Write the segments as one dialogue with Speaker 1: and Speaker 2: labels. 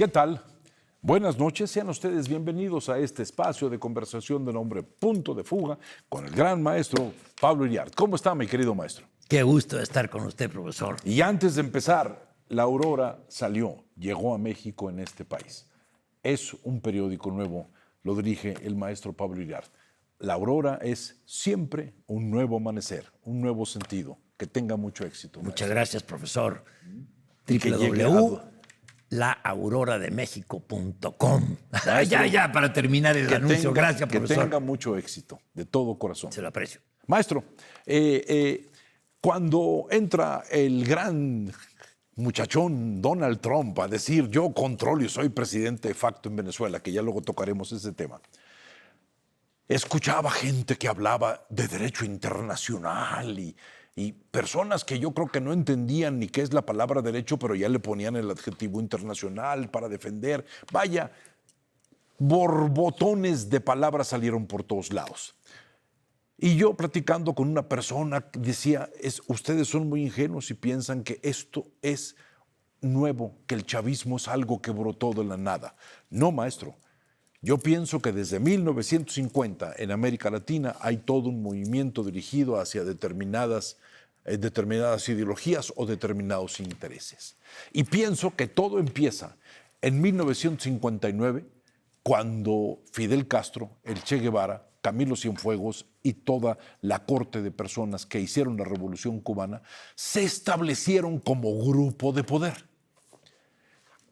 Speaker 1: ¿Qué tal? Buenas noches, sean ustedes bienvenidos a este espacio de conversación de nombre Punto de Fuga con el gran maestro Pablo Iriart. ¿Cómo está, mi querido maestro?
Speaker 2: Qué gusto estar con usted, profesor.
Speaker 1: Y antes de empezar, La Aurora salió, llegó a México en este país. Es un periódico nuevo, lo dirige el maestro Pablo Iriart. La Aurora es siempre un nuevo amanecer, un nuevo sentido. Que tenga mucho éxito.
Speaker 2: Muchas gracias, profesor.
Speaker 1: Que llegue a-
Speaker 2: www.laaurorademexico.com. Ya, para terminar el anuncio. Gracias,
Speaker 1: que
Speaker 2: profesor.
Speaker 1: tenga mucho éxito, de todo corazón.
Speaker 2: Se lo aprecio.
Speaker 1: Maestro, cuando entra el gran muchachón Donald Trump a decir yo controlo y soy presidente de facto en Venezuela, que ya luego tocaremos ese tema, escuchaba gente que hablaba de derecho internacional y personas que yo creo que no entendían ni qué es la palabra derecho, pero ya le ponían el adjetivo internacional para defender. Vaya, borbotones de palabras salieron por todos lados. Y yo platicando con una persona decía, ustedes son muy ingenuos y piensan que esto es nuevo, que el chavismo es algo que brotó de la nada. No, maestro. Yo pienso que desde 1950 en América Latina hay todo un movimiento dirigido hacia determinadas ideologías o determinados intereses. Y pienso que todo empieza en 1959, cuando Fidel Castro, el Che Guevara, Camilo Cienfuegos y toda la corte de personas que hicieron la Revolución Cubana se establecieron como grupo de poder.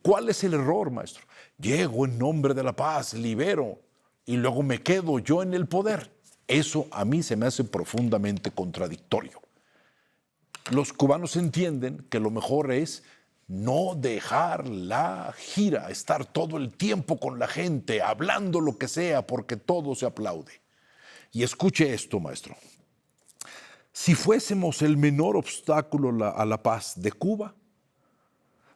Speaker 1: ¿Cuál es el error, maestro? Llego en nombre de la paz, libero, y luego me quedo yo en el poder. Eso a mí se me hace profundamente contradictorio. Los cubanos entienden que lo mejor es no dejar la gira, estar todo el tiempo con la gente, hablando lo que sea, porque todo se aplaude. Y escuche esto, maestro. Si fuésemos el menor obstáculo a la paz de Cuba,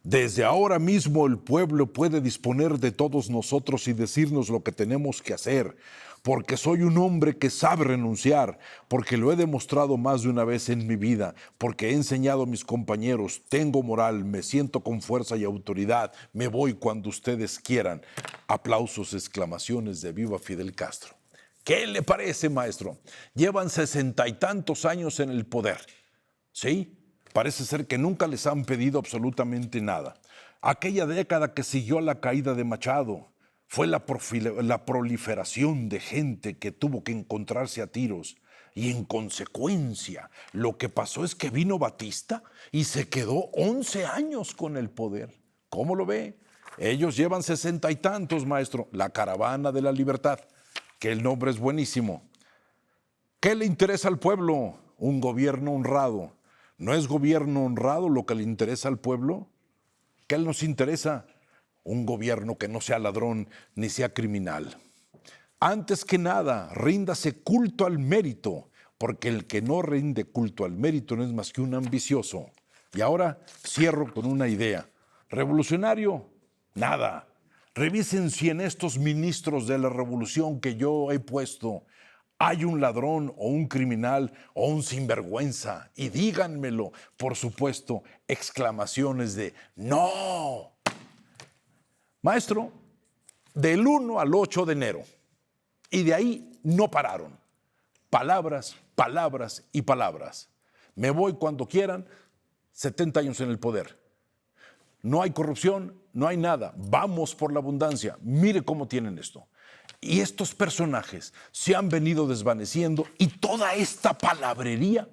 Speaker 1: desde ahora mismo el pueblo puede disponer de todos nosotros y decirnos lo que tenemos que hacer, porque soy un hombre que sabe renunciar, porque lo he demostrado más de una vez en mi vida, porque he enseñado a mis compañeros, tengo moral, me siento con fuerza y autoridad, me voy cuando ustedes quieran. Aplausos, exclamaciones de viva Fidel Castro. ¿Qué le parece, maestro? Llevan 60 y tantos años en el poder, ¿sí? Parece ser que nunca les han pedido absolutamente nada. Aquella década que siguió a la caída de Machado fue la proliferación de gente que tuvo que encontrarse a tiros. Y en consecuencia, lo que pasó es que vino Batista y se quedó 11 años con el poder. ¿Cómo lo ve? Ellos llevan 60 y tantos, maestro. La Caravana de la Libertad, que el nombre es buenísimo. ¿Qué le interesa al pueblo? Un gobierno honrado. ¿No es gobierno honrado lo que le interesa al pueblo? ¿Qué nos interesa? Un gobierno que no sea ladrón ni sea criminal. Antes que nada, ríndase culto al mérito, porque el que no rinde culto al mérito no es más que un ambicioso. Y ahora cierro con una idea. ¿Revolucionario? Nada. Revisen si en estos ministros de la revolución que yo he puesto hay un ladrón o un criminal o un sinvergüenza, y díganmelo, por supuesto, exclamaciones de ¡no! Maestro, del 1 al 8 de enero, y de ahí no pararon. Palabras, palabras y palabras. Me voy cuando quieran, 70 años en el poder. No hay corrupción, no hay nada. Vamos por la abundancia. Mire cómo tienen esto. Y estos personajes se han venido desvaneciendo y toda esta palabrería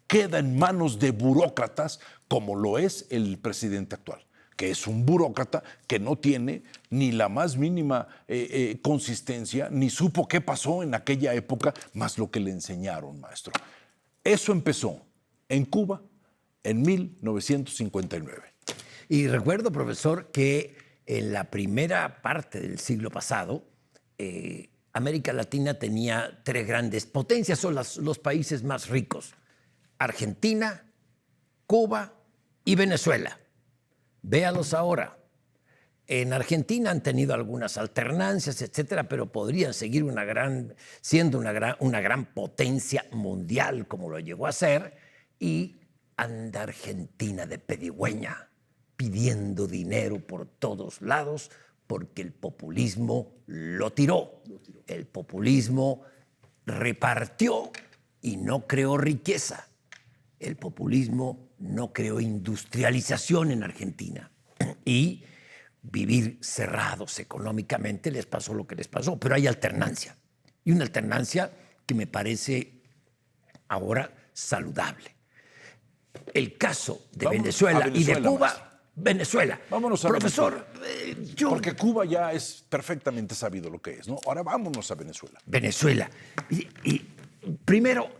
Speaker 1: queda en manos de burócratas como lo es el presidente actual, que es un burócrata que no tiene ni la más mínima consistencia, ni supo qué pasó en aquella época, más lo que le enseñaron, maestro. Eso empezó en Cuba en 1959.
Speaker 2: Y recuerdo, profesor, que en la primera parte del siglo pasado, América Latina tenía tres grandes potencias, son los países más ricos: Argentina, Cuba y Venezuela. Véalos ahora. En Argentina han tenido algunas alternancias, etcétera, pero podrían seguir siendo una gran potencia mundial como lo llegó a ser, y anda Argentina de pedigüeña. pidiendo dinero por todos lados porque el populismo lo tiró. El populismo repartió y no creó riqueza. El populismo no creó industrialización en Argentina. Y vivir cerrados económicamente les pasó lo que les pasó. Pero hay alternancia. Y una alternancia que me parece ahora saludable. El caso de Venezuela y de Cuba, maestro. Venezuela.
Speaker 1: Vámonos a
Speaker 2: Profesor,
Speaker 1: Venezuela. Porque Cuba ya es perfectamente sabido lo que es, ¿no? Ahora vámonos a Venezuela.
Speaker 2: Venezuela. Y primero,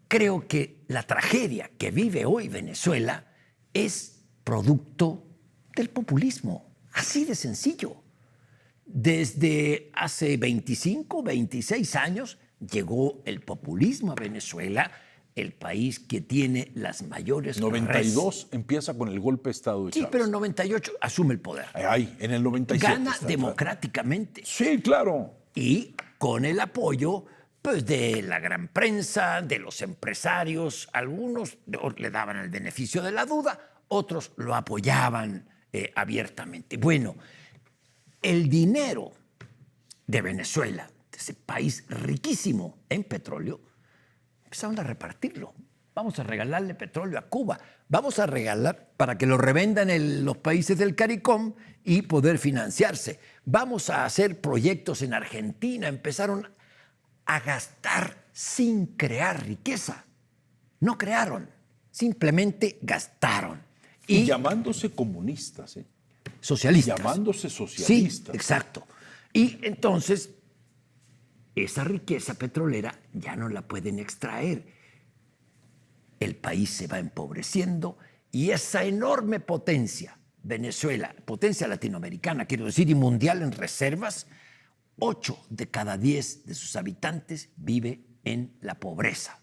Speaker 2: creo que la tragedia que vive hoy Venezuela es producto del populismo. Así de sencillo. Desde hace 25, 26 años llegó el populismo a Venezuela, el país que tiene las mayores
Speaker 1: 92 empieza con el golpe de Estado de Chávez.
Speaker 2: Sí, pero en 98 asume el poder.
Speaker 1: Ahí, en el 97.
Speaker 2: Gana democráticamente.
Speaker 1: Sí, claro.
Speaker 2: Y con el apoyo pues, de la gran prensa, de los empresarios. Algunos le daban el beneficio de la duda, otros lo apoyaban abiertamente. Bueno, el dinero de Venezuela, de ese país riquísimo en petróleo, empezaron a repartirlo. Vamos a regalarle petróleo a Cuba. Vamos a regalar para que lo revendan en los países del CARICOM y poder financiarse. Vamos a hacer proyectos en Argentina. Empezaron a gastar sin crear riqueza. No crearon, simplemente gastaron.
Speaker 1: Y llamándose comunistas, ¿eh?
Speaker 2: Socialistas.
Speaker 1: Llamándose socialistas.
Speaker 2: Sí, exacto. Y entonces esa riqueza petrolera ya no la pueden extraer. El país se va empobreciendo y esa enorme potencia, Venezuela, potencia latinoamericana, quiero decir, y mundial en reservas, 8 de cada 10 de sus habitantes vive en la pobreza,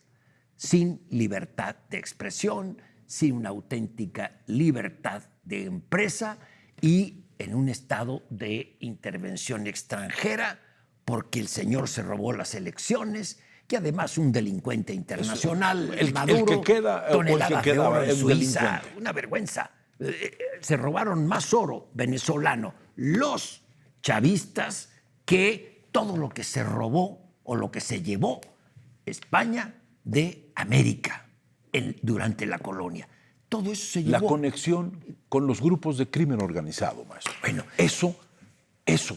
Speaker 2: sin libertad de expresión, sin una auténtica libertad de empresa y en un estado de intervención extranjera, porque el señor se robó las elecciones, que además un delincuente internacional, Maduro,
Speaker 1: el que queda,
Speaker 2: toneladas de oro en Suiza,
Speaker 1: delincuente.
Speaker 2: una vergüenza. Se robaron más oro venezolano los chavistas que todo lo que se robó o lo que se llevó España de América durante la colonia. Todo eso se llevó.
Speaker 1: La conexión con los grupos de crimen organizado, maestro.
Speaker 2: Bueno,
Speaker 1: eso,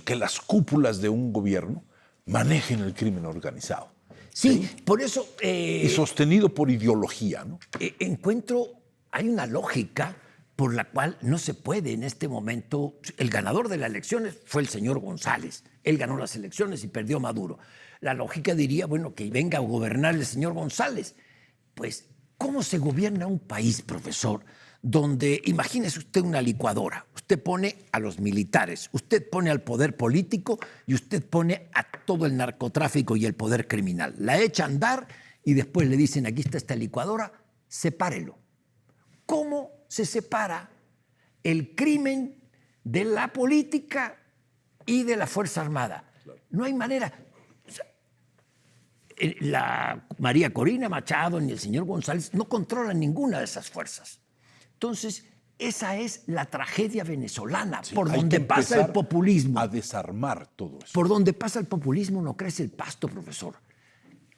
Speaker 1: que las cúpulas de un gobierno manejen el crimen organizado.
Speaker 2: Sí, por eso...
Speaker 1: y sostenido por ideología, ¿no?
Speaker 2: Hay una lógica por la cual no se puede en este momento... El ganador de las elecciones fue el señor González. Él ganó las elecciones y perdió Maduro. La lógica diría, bueno, que venga a gobernar el señor González. Pues, ¿cómo se gobierna un país, profesor, donde, imagínese usted una licuadora, usted pone a los militares, usted pone al poder político y usted pone a todo el narcotráfico y el poder criminal? La echa a andar y después le dicen, aquí está esta licuadora, sepárelo. ¿Cómo se separa el crimen de la política y de la Fuerza Armada? No hay manera. La María Corina Machado ni el señor González no controlan ninguna de esas fuerzas. Entonces, esa es la tragedia venezolana, sí, por donde pasa el populismo.
Speaker 1: A desarmar todo eso.
Speaker 2: Por donde pasa el populismo no crece el pasto, profesor.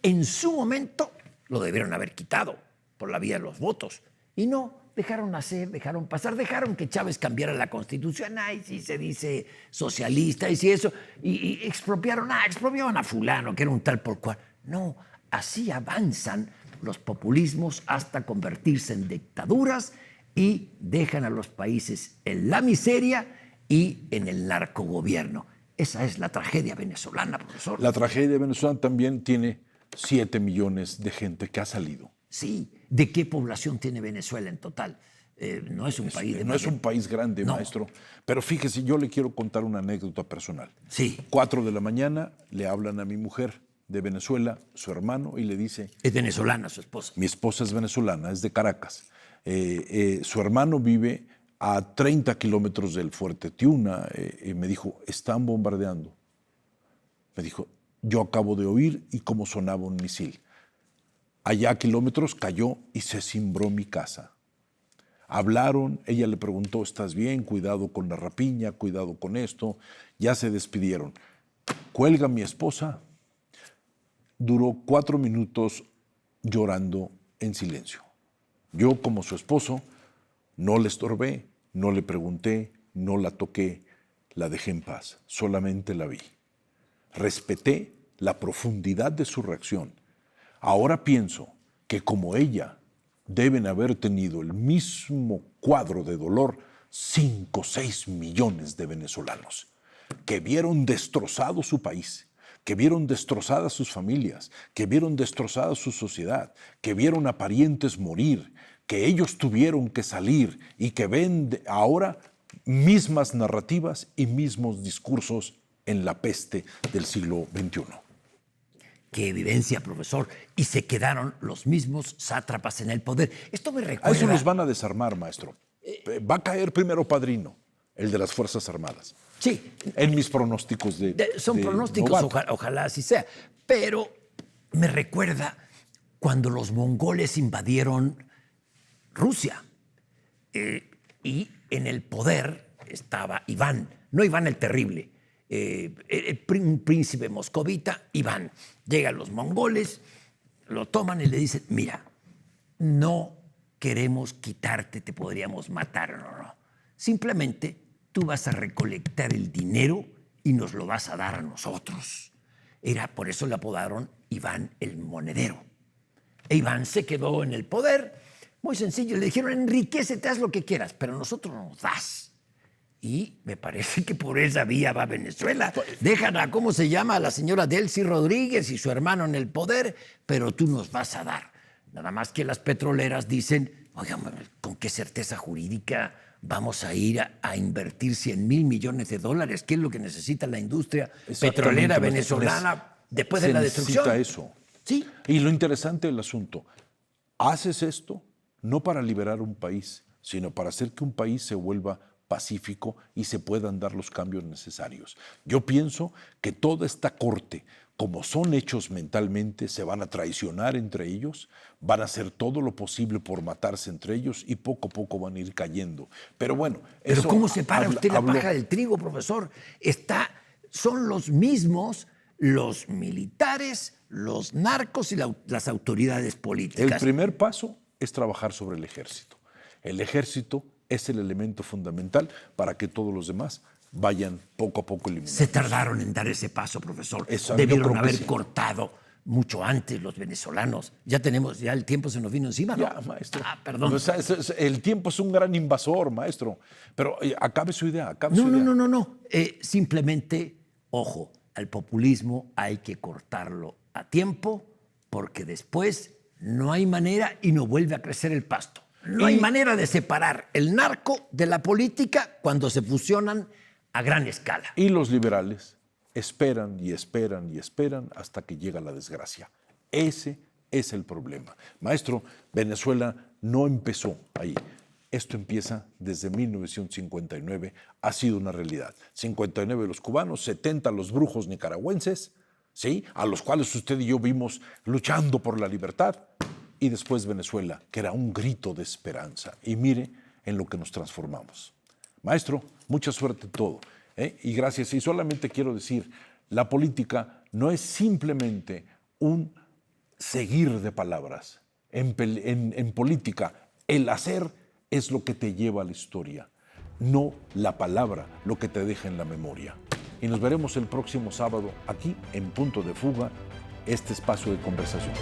Speaker 2: En su momento lo debieron haber quitado por la vía de los votos. Y no, dejaron hacer, dejaron pasar, dejaron que Chávez cambiara la Constitución. Ay, si se dice socialista y si eso. Y expropiaron a fulano, que era un tal por cual. No, así avanzan los populismos hasta convertirse en dictaduras y dejan a los países en la miseria y en el narcogobierno. Esa es la tragedia venezolana, profesor.
Speaker 1: La tragedia venezolana también tiene 7 millones de gente que ha salido.
Speaker 2: Sí. ¿De qué población tiene Venezuela en total? No es un país de...
Speaker 1: No es un país grande, no, maestro. Pero fíjese, yo le quiero contar una anécdota personal.
Speaker 2: Sí.
Speaker 1: 4 de la mañana le hablan a mi mujer de Venezuela, su hermano, y le dice...
Speaker 2: Es venezolana su esposa.
Speaker 1: Mi esposa es venezolana, es de Caracas. Su hermano vive a 30 kilómetros del fuerte Tiuna. Me dijo, están bombardeando. Me dijo, yo acabo de oír y cómo sonaba un misil. Allá a kilómetros cayó y se cimbró mi casa. Hablaron, ella le preguntó, ¿estás bien? Cuidado con la rapiña, cuidado con esto. Ya se despidieron. Cuelga mi esposa. Duró 4 minutos llorando en silencio. Yo, como su esposo, no le estorbé, no le pregunté, no la toqué, la dejé en paz, solamente la vi. Respeté la profundidad de su reacción. Ahora pienso que como ella, deben haber tenido el mismo cuadro de dolor 5 o 6 millones de venezolanos que vieron destrozado su país, que vieron destrozadas sus familias, que vieron destrozada su sociedad, que vieron a parientes morir, que ellos tuvieron que salir y que ven ahora mismas narrativas y mismos discursos en la peste del siglo XXI.
Speaker 2: Qué evidencia, profesor. Y se quedaron los mismos sátrapas en el poder. Esto me recuerda...
Speaker 1: A eso nos van a desarmar, maestro. Va a caer primero Padrino, el de las Fuerzas Armadas.
Speaker 2: Sí.
Speaker 1: En mis pronósticos
Speaker 2: son pronósticos, ojalá así sea. Pero me recuerda cuando los mongoles invadieron Rusia. Y en el poder estaba Iván, no Iván el Terrible, un príncipe moscovita, Iván. Llegan los mongoles, lo toman y le dicen, mira, no queremos quitarte, te podríamos matar, no. Simplemente tú vas a recolectar el dinero y nos lo vas a dar a nosotros. Por eso le apodaron Iván el Monedero. E Iván se quedó en el poder, muy sencillo, le dijeron, enriquécete, haz lo que quieras, pero nosotros nos das. Y me parece que por esa vía va Venezuela. Dejan a, ¿cómo se llama?, a la señora Delcy Rodríguez y su hermano en el poder, pero tú nos vas a dar. Nada más que las petroleras dicen, oigan, ¿con qué certeza jurídica vamos a ir a invertir 100,000 millones de dólares? ¿Qué es lo que necesita la industria petrolera venezolana después de la destrucción?
Speaker 1: Se necesita eso.
Speaker 2: Sí.
Speaker 1: Y lo interesante del asunto, haces esto no para liberar un país, sino para hacer que un país se vuelva pacífico y se puedan dar los cambios necesarios. Yo pienso que toda esta corte, como son hechos mentalmente, se van a traicionar entre ellos, van a hacer todo lo posible por matarse entre ellos y poco a poco van a ir cayendo. Pero bueno,
Speaker 2: ¿Pero
Speaker 1: eso
Speaker 2: cómo separa usted la paja del trigo, profesor? Son los mismos los militares, los narcos y las autoridades políticas.
Speaker 1: El primer paso es trabajar sobre el ejército. El ejército es el elemento fundamental para que todos los demás vayan poco a poco eliminando.
Speaker 2: Se tardaron en dar ese paso, profesor.
Speaker 1: Eso,
Speaker 2: debieron haber cortado mucho antes los venezolanos. Ya el tiempo se nos vino encima, ¿no?
Speaker 1: Ya, maestro.
Speaker 2: Perdón.
Speaker 1: O sea, el tiempo es un gran invasor, maestro. Pero acabe su idea,
Speaker 2: No. Simplemente, ojo, al populismo hay que cortarlo a tiempo porque después no hay manera y no vuelve a crecer el pasto. No hay manera de separar el narco de la política cuando se fusionan a gran escala.
Speaker 1: Y los liberales esperan y esperan y esperan hasta que llega la desgracia. Ese es el problema. Maestro, Venezuela no empezó ahí. Esto empieza desde 1959, ha sido una realidad. 59 los cubanos, 70 los brujos nicaragüenses, ¿sí?, a los cuales usted y yo vimos luchando por la libertad. Y después Venezuela, que era un grito de esperanza. Y mire en lo que nos transformamos. Maestro, mucha suerte en todo. Y gracias. Y solamente quiero decir, la política no es simplemente un seguir de palabras. En política, el hacer es lo que te lleva a la historia, no la palabra lo que te deja en la memoria. Y nos veremos el próximo sábado aquí en Punto de Fuga, este espacio de conversación.